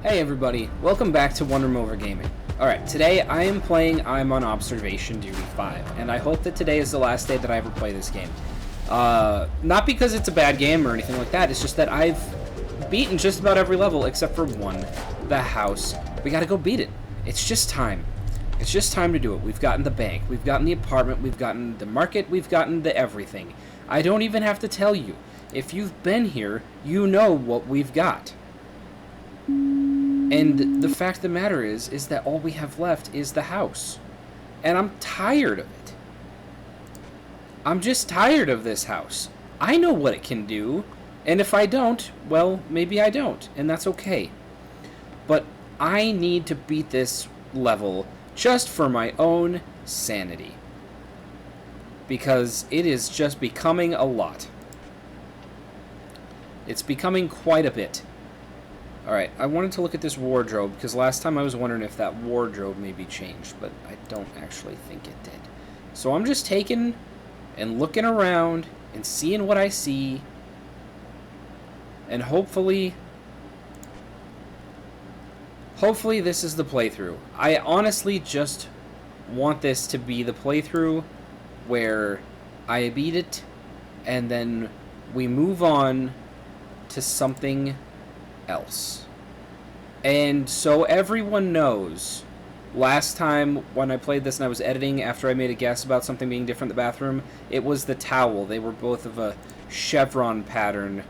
Hey everybody, welcome back to OneRoomOver Gaming. Alright, today I am playing I'm on Observation Duty 5, and I hope that today is the last day that I ever play this game. Not because it's a bad game or anything like that, it's just that I've beaten just about every level except for one, the house. We gotta go beat it. It's just time. It's just time to do it. We've gotten the bank, we've gotten the apartment, we've gotten the market, we've gotten the everything. I don't even have to tell you. If you've been here, you know what we've got. And the fact of the matter is that all we have left is the house. And I'm tired of it. I'm just tired of this house. I know what it can do, and if I don't, well, maybe I don't, and that's okay. But I need to beat this level just for my own sanity. Because it is just becoming a lot. It's becoming quite a bit. Alright, I wanted to look at this wardrobe, because last time I was wondering if that wardrobe maybe changed, but I don't actually think it did. So I'm just taking and looking around and seeing what I see, and hopefully this is the playthrough. I honestly just want this to be the playthrough where I beat it, and then we move on to something else. And so everyone knows, last time when I played this and I was editing after I made a guess about something being different in the bathroom, it was the towel. They were both of a chevron pattern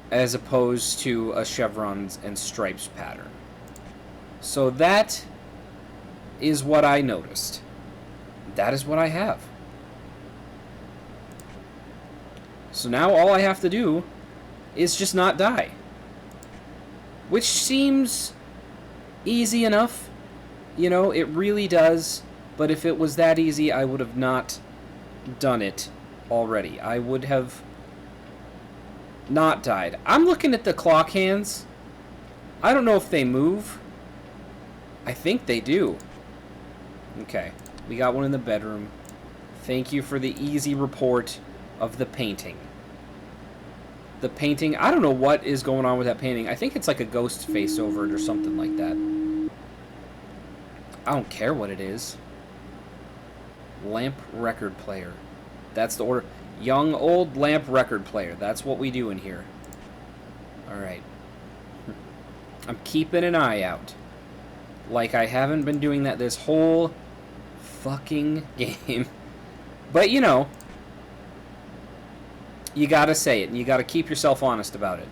as opposed to a chevrons and stripes pattern. So that is what I noticed. That is what I have. So now all I have to do is just not die. Which seems easy enough. You know, it really does. But if it was that easy, I would have not done it already. I would have not died. I'm looking at the clock hands. I don't know if they move. I think they do. Okay. We got one in the bedroom. Thank you for the easy report of the painting. The painting, I don't know what is going on with that painting. I think it's like a ghost face over it or something like that. I don't care what it is. Lamp record player. That's the order. Young, old lamp record player. That's what we do in here. Alright. I'm keeping an eye out. Like I haven't been doing that this whole fucking game. But, you know, you gotta say it, and you gotta keep yourself honest about it.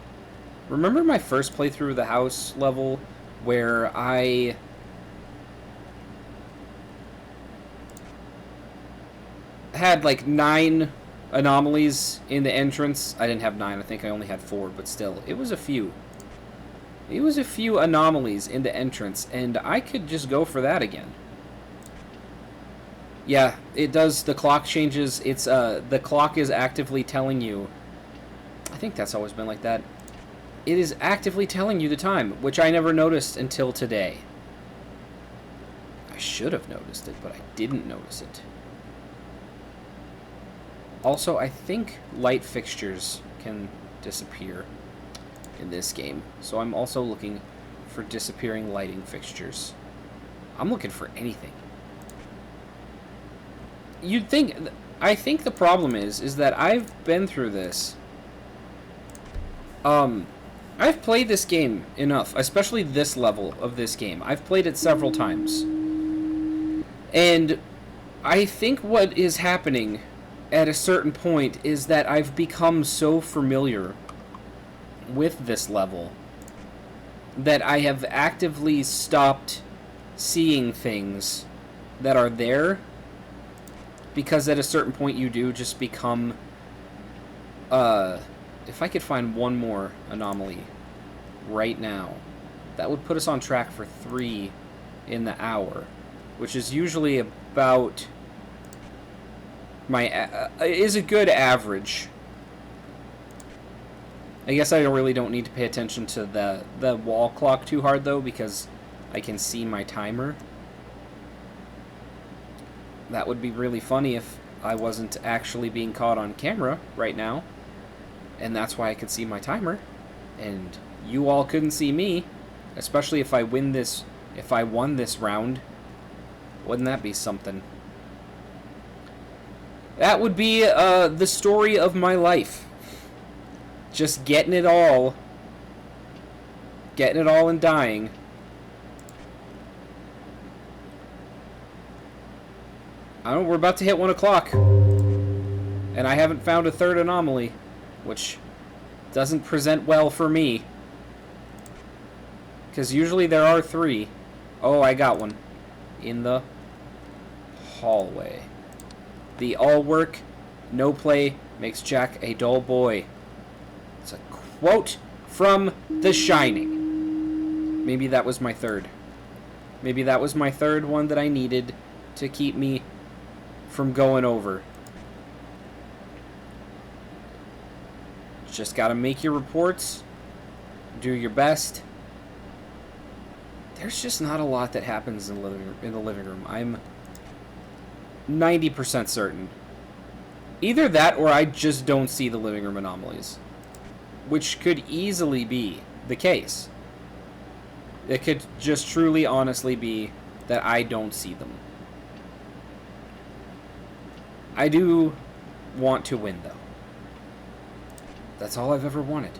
Remember my first playthrough of the house level, where I had like 9 anomalies in the entrance? I didn't have 9, I think I only had 4, but still, it was a few. It was a few anomalies in the entrance, and I could just go for that again. Yeah, it does. The clock changes. It's the clock is actively telling you. I think that's always been like that. It is actively telling you the time, which I never noticed until today. I should have noticed it, but I didn't notice it. Also, I think light fixtures can disappear in this game, so I'm also looking for disappearing lighting fixtures. I'm looking for anything. You'd think, I think the problem is that I've been through this. I've played this game enough, especially this level of this game. I've played it several times. And I think what is happening at a certain point is that I've become so familiar with this level that I have actively stopped seeing things that are there. Because at a certain point you do just become, if I could find one more anomaly right now, that would put us on track for 3 in the hour, which is usually about is a good average. I guess I really don't need to pay attention to the wall clock too hard though, because I can see my timer. That would be really funny if I wasn't actually being caught on camera right now. And that's why I could see my timer. And you all couldn't see me. Especially if I win this, if I won this round. Wouldn't that be something? That would be the story of my life. Just getting it all and dying. I don't know, we're about to hit 1 o'clock. And I haven't found a third anomaly, which doesn't present well for me. Because usually there are 3. Oh, I got one. In the hallway. The all work, no play makes Jack a dull boy. It's a quote from The Shining. Maybe that was my third. Maybe that was my third one that I needed to keep me from going over. Just gotta make your reports. Do your best. There's just not a lot that happens in the living room. I'm 90% certain. Either that or I just don't see the living room anomalies. Which could easily be the case. It could just truly, honestly be that I don't see them. I do want to win, though. That's all I've ever wanted.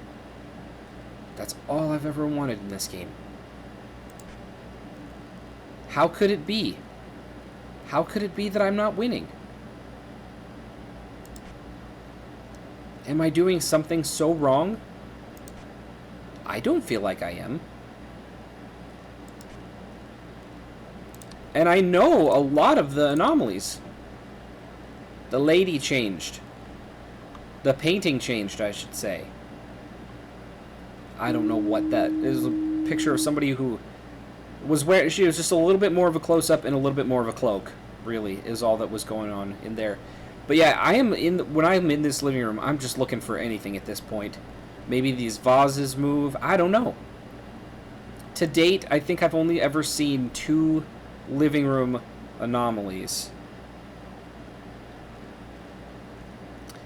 That's all I've ever wanted in this game. How could it be? How could it be that I'm not winning? Am I doing something so wrong? I don't feel like I am. And I know a lot of the anomalies. The lady changed. The painting changed, I should say. I don't know what that is. A picture of somebody who was wearing... She was just a little bit more of a close-up and a little bit more of a cloak, really, is all that was going on in there. But yeah, I am in... When I'm in this living room, I'm just looking for anything at this point. Maybe these vases move. I don't know. To date, I think I've only ever seen 2 living room anomalies.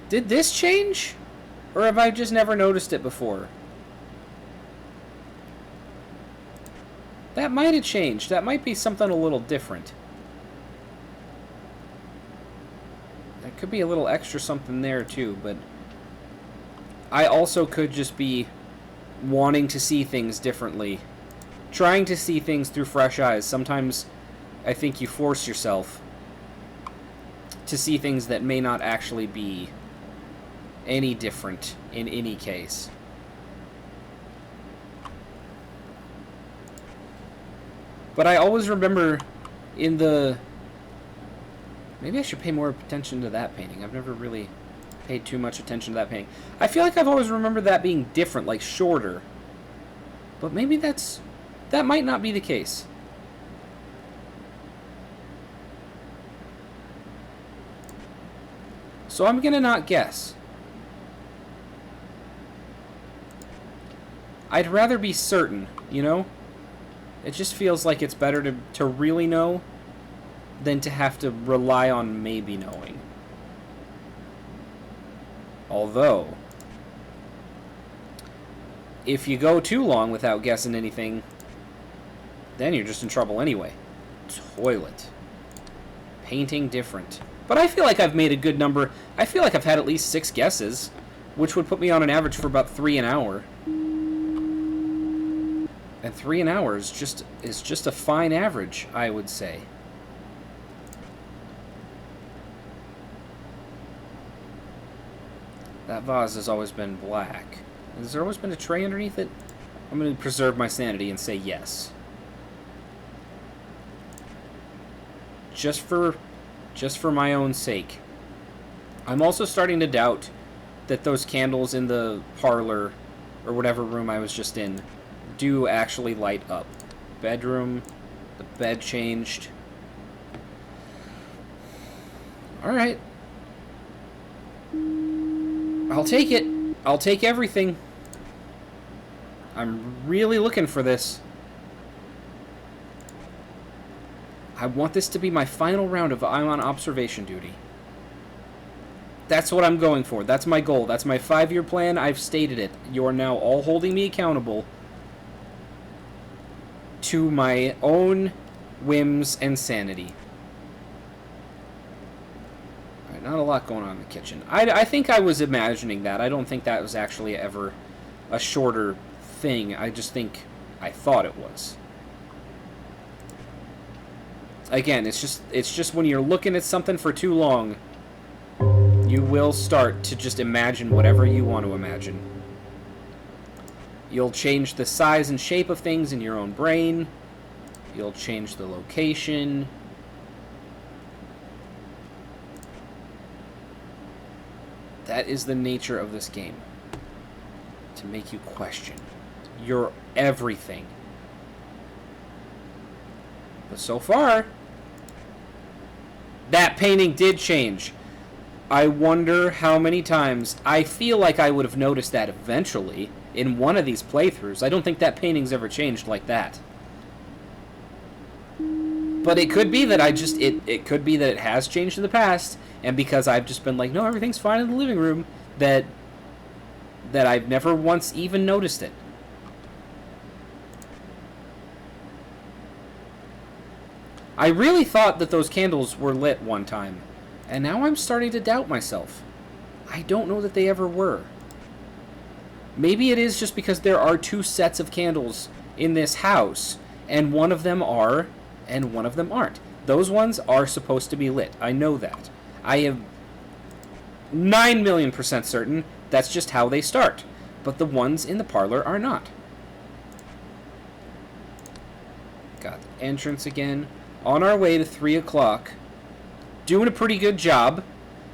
Did this change? Or have I just never noticed it before? That might have changed. That might be something a little different. That could be a little extra something there too, but I also could just be wanting to see things differently. Trying to see things through fresh eyes. Sometimes I think you force yourself to see things that may not actually be any different in any case. But I always remember in the... Maybe I should pay more attention to that painting. I've never really paid too much attention to that painting. I feel like I've always remembered that being different, like shorter. But maybe that might not be the case. So I'm gonna not guess. I'd rather be certain, you know? It just feels like it's better to really know than to have to rely on maybe knowing. Although, if you go too long without guessing anything, then you're just in trouble anyway. Toilet. Painting different. But I feel like I've made a good number. I feel like I've had at least 6 guesses, which would put me on an average for about 3 an hour. And 3 an hour is just a fine average, I would say. That vase has always been black. Has there always been a tray underneath it? I'm going to preserve my sanity and say yes. Just for my own sake. I'm also starting to doubt that those candles in the parlor, or whatever room I was just in, do actually light up. Bedroom, the bed changed. Alright. I'll take it. I'll take everything. I'm really looking for this. I want this to be my final round of I'm on observation duty. That's what I'm going for. That's my goal. That's my 5-year plan. I've stated it. You are now all holding me accountable. to my own whims and sanity. All right, not a lot going on in the kitchen. I think I was imagining that. I don't think that was actually ever a shorter thing. I just think I thought it was. Again, it's just when you're looking at something for too long, you will start to just imagine whatever you want to imagine. You'll change the size and shape of things in your own brain. You'll change the location. That is the nature of this game. To make you question your everything. But so far, that painting did change. I wonder how many times. I feel like I would have noticed that eventually in one of these playthroughs. I don't think that painting's ever changed like that. But it could be that it could be that it has changed in the past, and because I've just been like, no, everything's fine in the living room, that I've never once even noticed it. I really thought that those candles were lit one time, and now I'm starting to doubt myself. I don't know that they ever were. Maybe it is just because there are two sets of candles in this house, and one of them are, and one of them aren't. Those ones are supposed to be lit. I know that. I am 9,000,000% certain that's just how they start. But the ones in the parlor are not. Got the entrance again. On our way to 3 o'clock. Doing a pretty good job.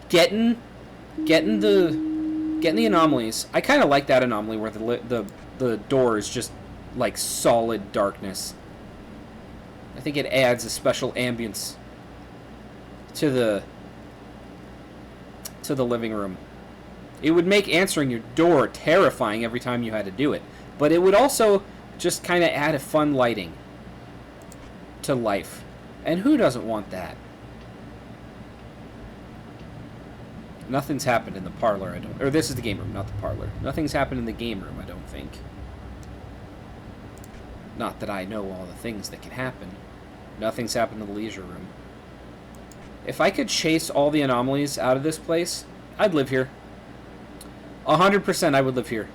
Getting the anomalies. I kind of like that anomaly where the door is just like solid darkness. I think it adds a special ambience to the living room. It would make answering your door terrifying every time you had to do it, but it would also just kind of add a fun lighting to life. And who doesn't want that? Nothing's happened in the parlor, or this is the game room, not the parlor. Nothing's happened in the game room, I don't think. Not that I know all the things that can happen. Nothing's happened in the leisure room. If I could chase all the anomalies out of this place, I'd live here. 100% I would live here.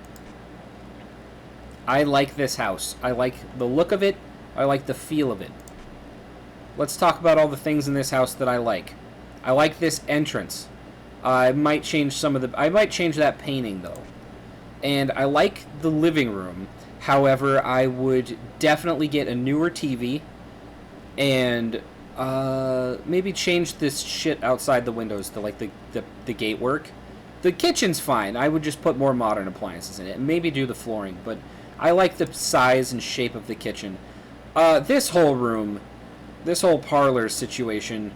I like this house. I like the look of it. I like the feel of it. Let's talk about all the things in this house that I like. I like this entrance. I might change I might change that painting though. And I like the living room. However, I would definitely get a newer TV and maybe change this shit outside the windows to like the gate work. The kitchen's fine. I would just put more modern appliances in it and maybe do the flooring, but I like the size and shape of the kitchen. This whole room, this whole parlor situation,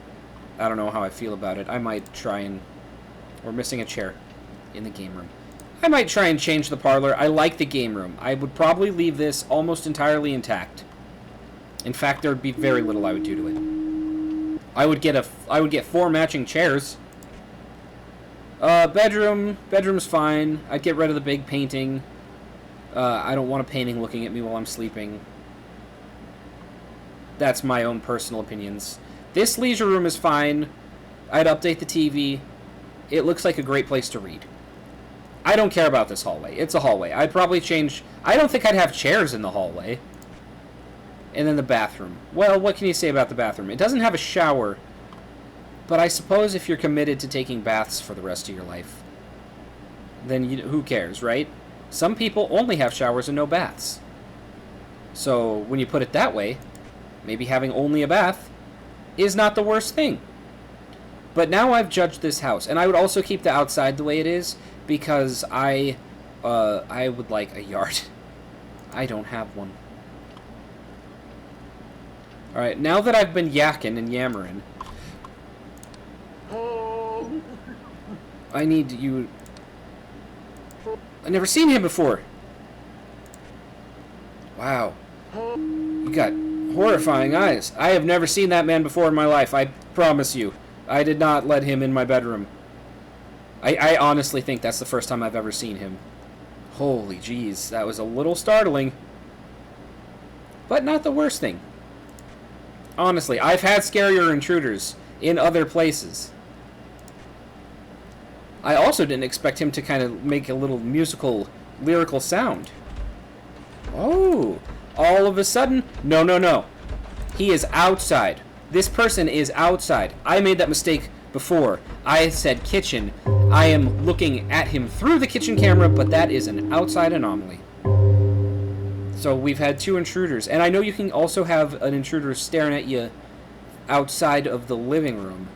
I don't know how I feel about it. I might try and... We're missing a chair in the game room. I might try and change the parlor. I like the game room. I would probably leave this almost entirely intact. In fact, there would be very little I would do to it. I would get 4 matching chairs. Bedroom's fine. I'd get rid of the big painting. I don't want a painting looking at me while I'm sleeping. That's my own personal opinions. This leisure room is fine. I'd update the TV. It looks like a great place to read. I don't care about this hallway. It's a hallway. I'd probably change... I don't think I'd have chairs in the hallway. And then the bathroom. Well, what can you say about the bathroom? It doesn't have a shower. But I suppose if you're committed to taking baths for the rest of your life, then who cares, right? Some people only have showers and no baths. So when you put it that way, maybe having only a bath is not the worst thing. But now I've judged this house, and I would also keep the outside the way it is because I would like a yard. I don't have one. All right, now that I've been yakking and yammering, I need you. I've never seen him before. Wow, you got horrifying eyes. I have never seen that man before in my life. I promise you. I did not let him in my bedroom. I honestly think that's the first time I've ever seen him. Holy jeez, that was a little startling. but not the worst thing. Honestly, I've had scarier intruders in other places. I also didn't expect him to kind of make a little musical, lyrical sound. Oh, all of a sudden, no. He is outside. This person is outside. I made that mistake before. I said kitchen. I am looking at him through the kitchen camera, but that is an outside anomaly. So we've had 2 intruders. And I know you can also have an intruder staring at you outside of the living room.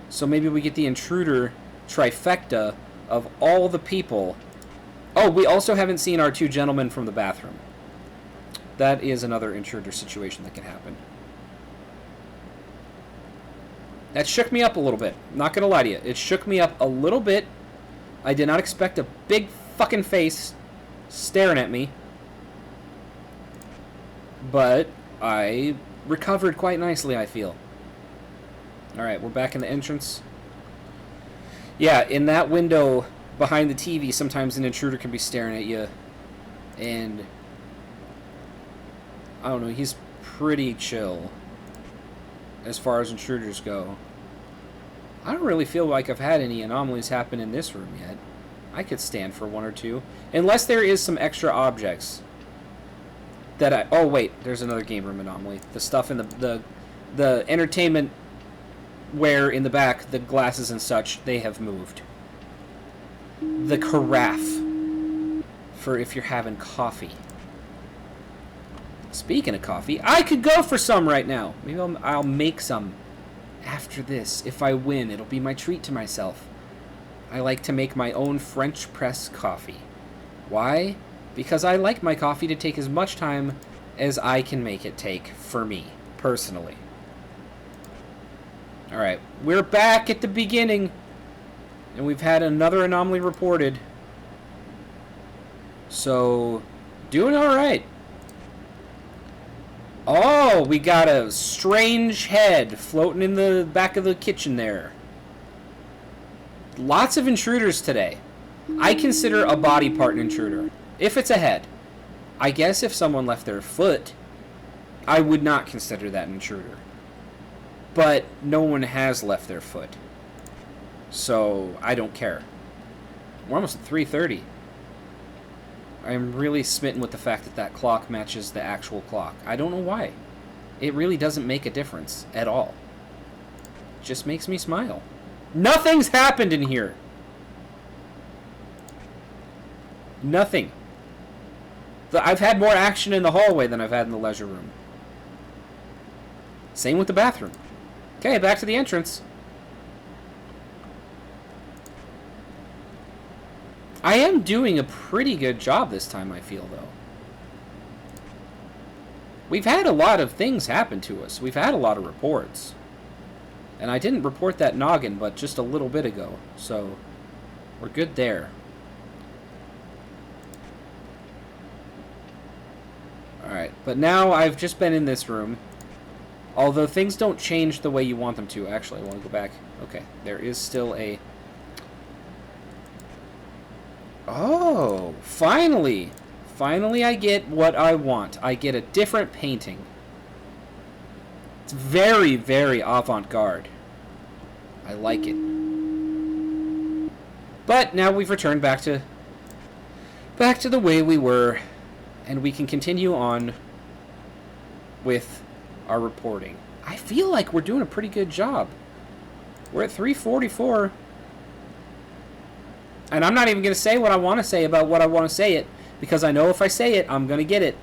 So maybe we get the intruder trifecta of all the people. Oh, we also haven't seen our 2 gentlemen from the bathroom. That is another intruder situation that can happen. That shook me up a little bit. Not gonna lie to you. It shook me up a little bit. I did not expect a big fucking face staring at me. But I recovered quite nicely, I feel. Alright, we're back in the entrance. Yeah, in that window behind the TV, sometimes an intruder can be staring at you. And I don't know, he's pretty chill as far as intruders go. I don't really feel like I've had any anomalies happen in this room yet. I could stand for 1 or 2. Unless there is some extra objects that I... Oh, wait, there's another game room anomaly. The stuff in the entertainment where in the back, the glasses and such, they have moved. The carafe for if you're having coffee. Speaking of coffee, I could go for some right now. Maybe I'll make some after this. If I win, it'll be my treat to myself. I like to make my own French press coffee. Why? Because I like my coffee to take as much time as I can make it take for me, personally. Alright, we're back at the beginning. And we've had another anomaly reported. So, doing alright. Oh, we got a strange head floating in the back of the kitchen there. Lots of intruders today. I consider a body part an intruder, if it's a head. I guess if someone left their foot, I would not consider that an intruder. But no one has left their foot. So, I don't care. We're almost at 3:30. I'm really smitten with the fact that that clock matches the actual clock. I don't know why. It really doesn't make a difference at all. It just makes me smile. Nothing's happened in here. Nothing. I've had more action in the hallway than I've had in the leisure room. Same with the bathroom. Okay, back to the entrance. I am doing a pretty good job this time, I feel, though. We've had a lot of things happen to us. We've had a lot of reports. And I didn't report that noggin, but just a little bit ago. So, we're good there. Alright, but now I've just been in this room. Although things don't change the way you want them to. Actually, I want to go back. Okay, there is still a... Oh, finally! Finally I get what I want. I get a different painting. It's very, very avant-garde. I like it. But now we've returned back to the way we were, and we can continue on with our reporting. I feel like we're doing a pretty good job. We're at 3:44. And I'm not even going to say what I want to say about what I want to say it, because I know if I say it, I'm going to get it.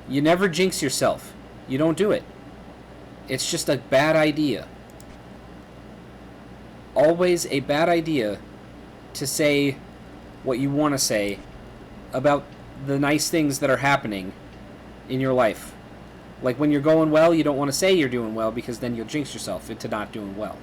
You never jinx yourself. You don't do it. It's just a bad idea. Always a bad idea to say what you want to say about the nice things that are happening in your life. Like when you're going well, you don't want to say you're doing well, because then you'll jinx yourself into not doing well.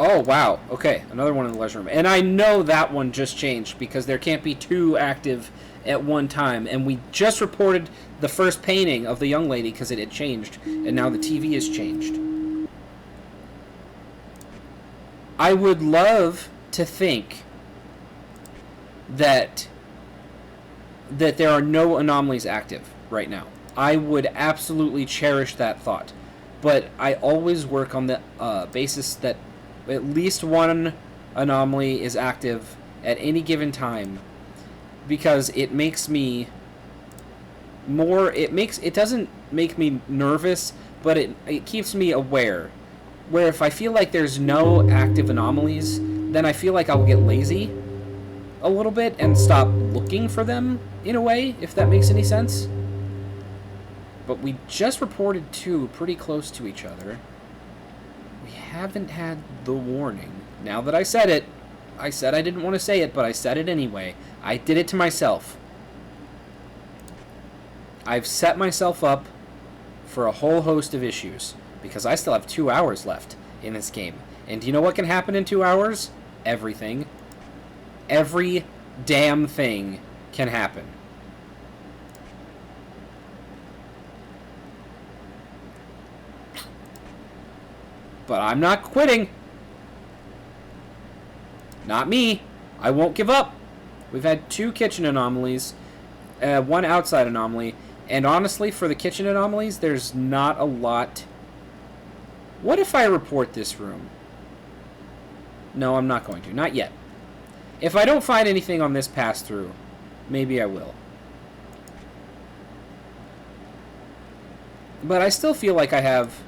Oh, wow. Okay, another one in the leisure room. And I know that one just changed, because there can't be 2 active at one time. And we just reported the first painting of the young lady because it had changed. And now the TV has changed. I would love to think that that there are no anomalies active right now. I would absolutely cherish that thought. But I always work on the basis that at least one anomaly is active at any given time, because it makes me more, it doesn't make me nervous, but it keeps me aware. Where if I feel like there's no active anomalies, then I feel like I'll get lazy a little bit and stop looking for them, in a way, if that makes any sense. But we just reported two pretty close to each other. We haven't had the warning. Now that I said it, I said I didn't want to say it, but I said it anyway. I did it to myself. I've set myself up for a whole host of issues, because I still have 2 hours left in this game. And do you know what can happen in 2 hours? Everything. Every damn thing can happen. But I'm not quitting. Not me. I won't give up. We've had 2 kitchen anomalies, 1 outside anomaly, and honestly, for the kitchen anomalies, there's not a lot. What if I report this room? No, I'm not going to. Not yet. If I don't find anything on this pass-through, maybe I will. But I still feel like I have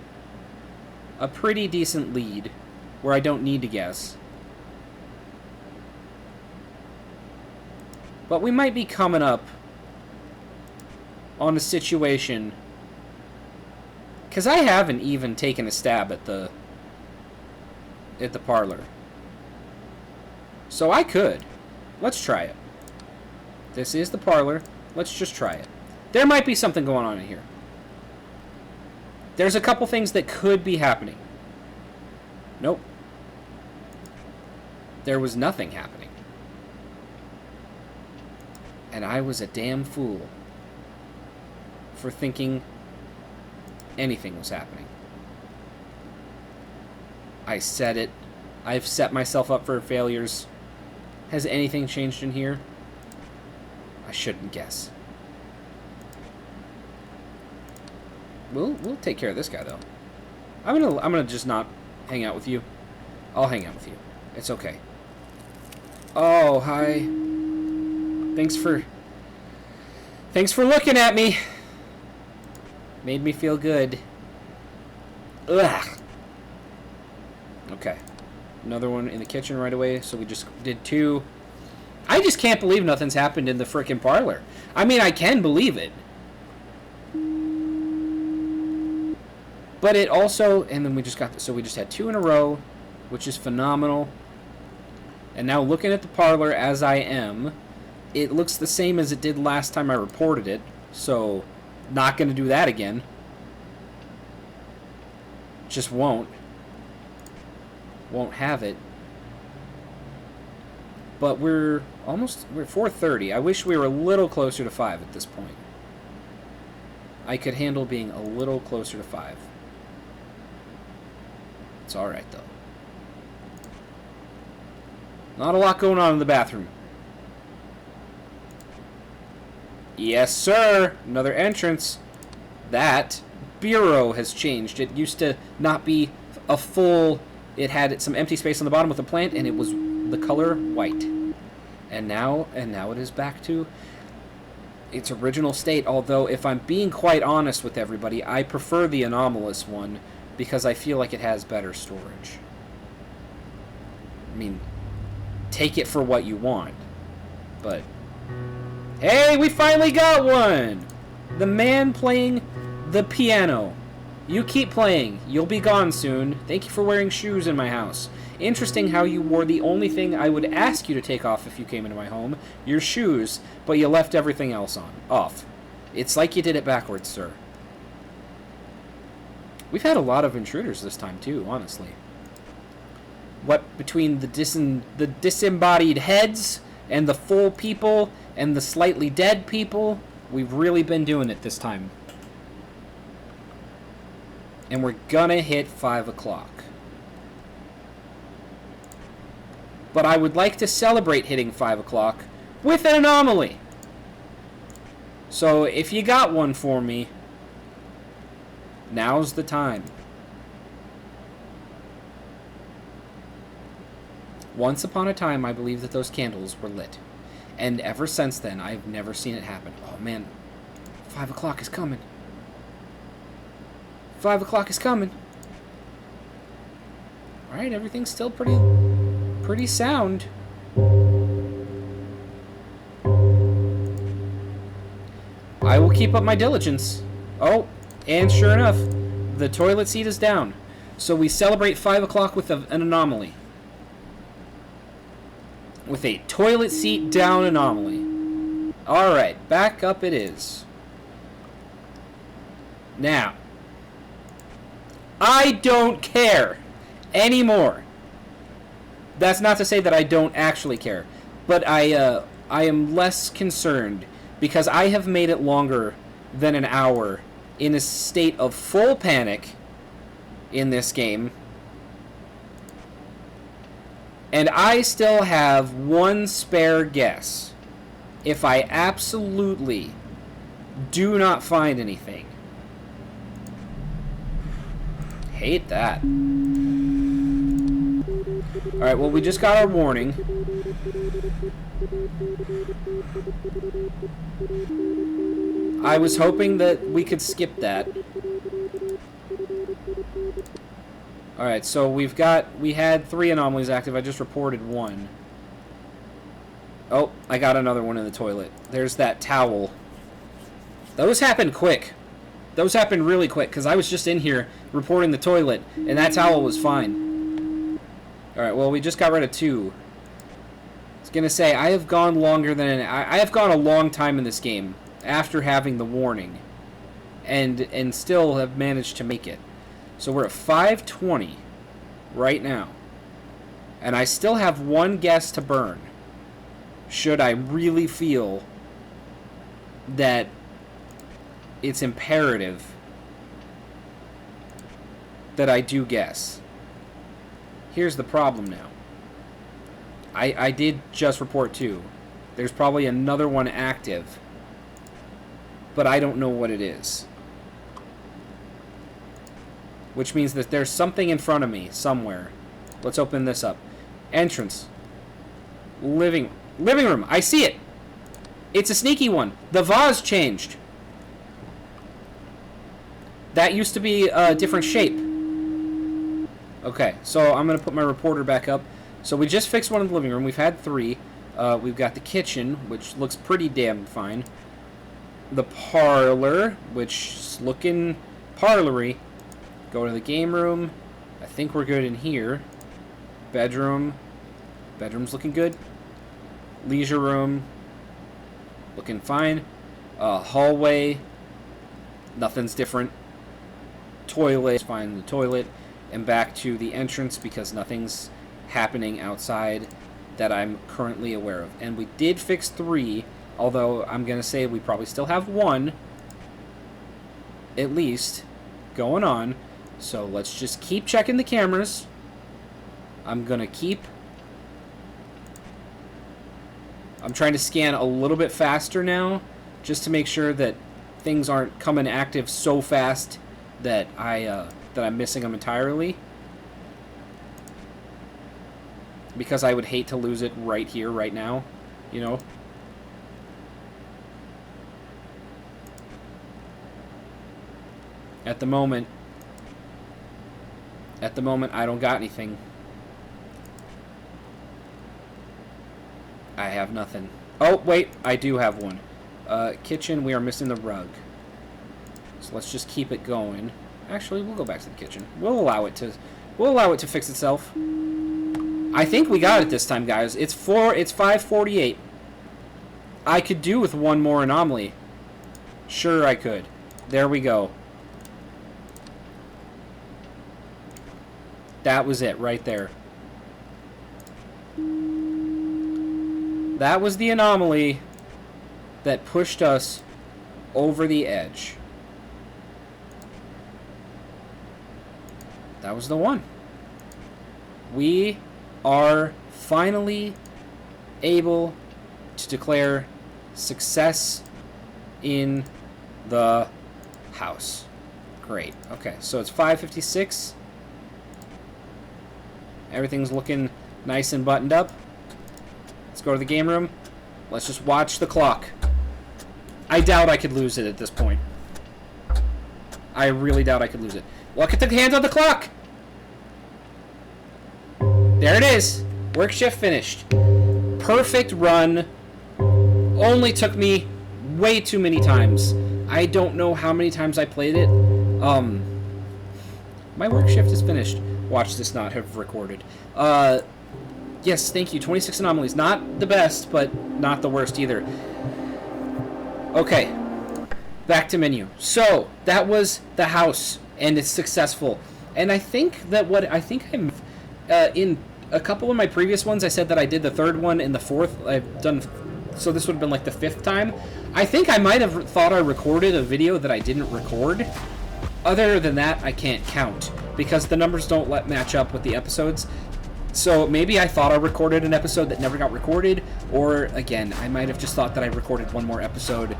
a pretty decent lead where I don't need to guess. But we might be coming up on a situation, because I haven't even taken a stab at the parlor. So I could. Let's try it. This is the parlor. Let's just try it. There might be something going on in here. There's a couple things that could be happening. Nope. There was nothing happening. And I was a damn fool for thinking anything was happening. I said it. I've set myself up for failures. Has anything changed in here? I shouldn't guess. We'll take care of this guy though. I'm gonna just not hang out with you. I'll hang out with you. It's okay. Oh, hi. Thanks for looking at me. Made me feel good. Ugh. Okay. Another one in the kitchen right away, so we just did 2. I just can't believe nothing's happened in the frickin' parlor. I mean, I can believe it. But it also, and then we just got, so we just had 2 in a row, which is phenomenal. And now looking at the parlor as I am, it looks the same as it did last time I reported it, so not going to do that again. Just won't have it. But we're 4:30. I wish we were a little closer to 5 at this point. I could handle being a little closer to 5. It's alright though. Not a lot going on in the bathroom. Yes, sir! Another entrance. That bureau has changed. It used to not be a full... It had some empty space on the bottom with a plant, and it was the color white. And now it is back to its original state, although if I'm being quite honest with everybody, I prefer the anomalous one because I feel like it has better storage. I mean, take it for what you want. But, hey, we finally got one! The man playing the piano. You keep playing. You'll be gone soon. Thank you for wearing shoes in my house. Interesting how you wore the only thing I would ask you to take off if you came into my home, your shoes, but you left everything else off. It's like you did it backwards, sir. We've had a lot of intruders this time, too, honestly. What between the disembodied heads and the full people and the slightly dead people, we've really been doing it this time. And we're gonna hit 5 o'clock. But I would like to celebrate hitting 5 o'clock with an anomaly. So if you got one for me, now's the time. Once upon a time, I believe that those candles were lit. And ever since then, I've never seen it happen. Oh, man. 5 o'clock is coming. 5 o'clock is coming. Alright, everything's still pretty sound. I will keep up my diligence. Oh, and sure enough, the toilet seat is down. So we celebrate 5 o'clock with an anomaly. With a toilet seat down anomaly. Alright, back up it is. Now, I don't care anymore. That's not to say that I don't actually care, but I am less concerned because I have made it longer than an hour in a state of full panic in this game. And I still have one spare guess if I absolutely do not find anything. Hate that. Alright, well, we just got our warning. I was hoping that we could skip that. Alright, so we had 3 anomalies active. I just reported 1. Oh, I got another one in the toilet. There's that towel. Those happened quick. Those happened really quick, because I was just in here reporting the toilet, and that towel was fine. Alright, well, we just got rid of 2. I was going to say, I have gone longer than... I have gone a long time in this game after having the warning, and still have managed to make it. So we're at 5:20 right now. And I still have 1 guess to burn. Should I really feel that it's imperative that I do guess. Here's the problem now. I did just report 2. There's probably another one active, but I don't know what it is. Which means that there's something in front of me somewhere. Let's open this up. Entrance. Living room. I see it. It's a sneaky one. The vase changed. That used to be a different shape. Okay, so I'm going to put my reporter back up. So we just fixed one in the living room. We've had 3. We've got the kitchen, which looks pretty damn fine. The parlor, which is looking parlory. Go to the game room. I think we're good in here. Bedroom. Bedroom's looking good. Leisure room. Looking fine. Hallway. Nothing's different. Toilet. Fine, the toilet. And back to the entrance because nothing's happening outside that I'm currently aware of. And we did fix 3, although I'm going to say we probably still have 1, at least, going on. So let's just keep checking the cameras. I'm trying to scan a little bit faster now, just to make sure that things aren't coming active so fast that I'm missing them entirely. Because I would hate to lose it right here, right now, you know. At the moment, I don't got anything. I have nothing. Oh, wait, I do have one. Kitchen, we are missing the rug. So let's just keep it going. Actually, we'll go back to the kitchen. We'll allow it to fix itself. I think we got it this time, guys. It's 5:48. I could do with 1 more anomaly. Sure I could. There we go. That was it right there. That was the anomaly that pushed us over the edge. That was the one. We are finally able to declare success in the house. Great. Okay, so it's 5:56. Everything's looking nice and buttoned up. Let's go to the game room. Let's just watch the clock. I doubt I could lose it at this point. I really doubt I could lose it. Look at the hands on the clock! There it is. Work shift finished. Perfect run. Only took me way too many times. I don't know how many times I played it. My work shift is finished. Watch this not have recorded. Yes, thank you. 26 anomalies. Not the best, but not the worst either. Okay. Back to menu. So, that was the house, and it's successful. And I think that I'm in a couple of my previous ones, I said that I did the third one and the fourth. I've done, so this would have been like the fifth time. I think I might have thought I recorded a video that I didn't record. Other than that, I can't count because the numbers don't match up with the episodes. So maybe I thought I recorded an episode that never got recorded, or again, I might have just thought that I recorded one more episode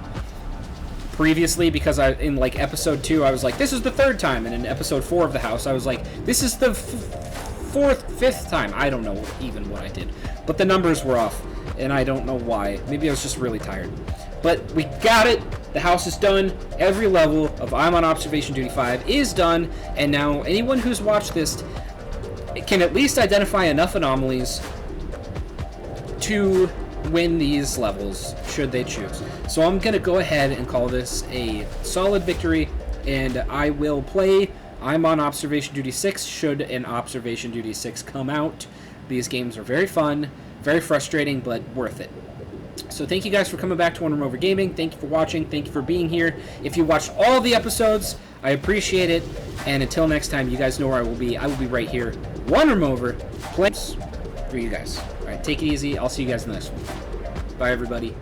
previously because in like episode 2 I was like, this is the third time, and in episode 4 of the house I was like, this is the fifth time. I don't know even what I did, but the numbers were off, and I don't know why. Maybe I was just really tired. But we got it. The house is done. Every level of I'm on Observation Duty 5 is done, and now anyone who's watched this can at least identify enough anomalies to win these levels, should they choose. So I'm going to go ahead and call this a solid victory, and I will play I'm on Observation Duty 6 should an Observation Duty 6 come out. These games are very fun, very frustrating, but worth it. So thank you guys for coming back to OneRoomOver Gaming. Thank you for watching. Thank you for being here. If you watched all the episodes, I appreciate it. And until next time, you guys know where I will be. I will be right here. OneRoomOver plays for you guys. All right, take it easy. I'll see you guys in the next one. Bye, everybody.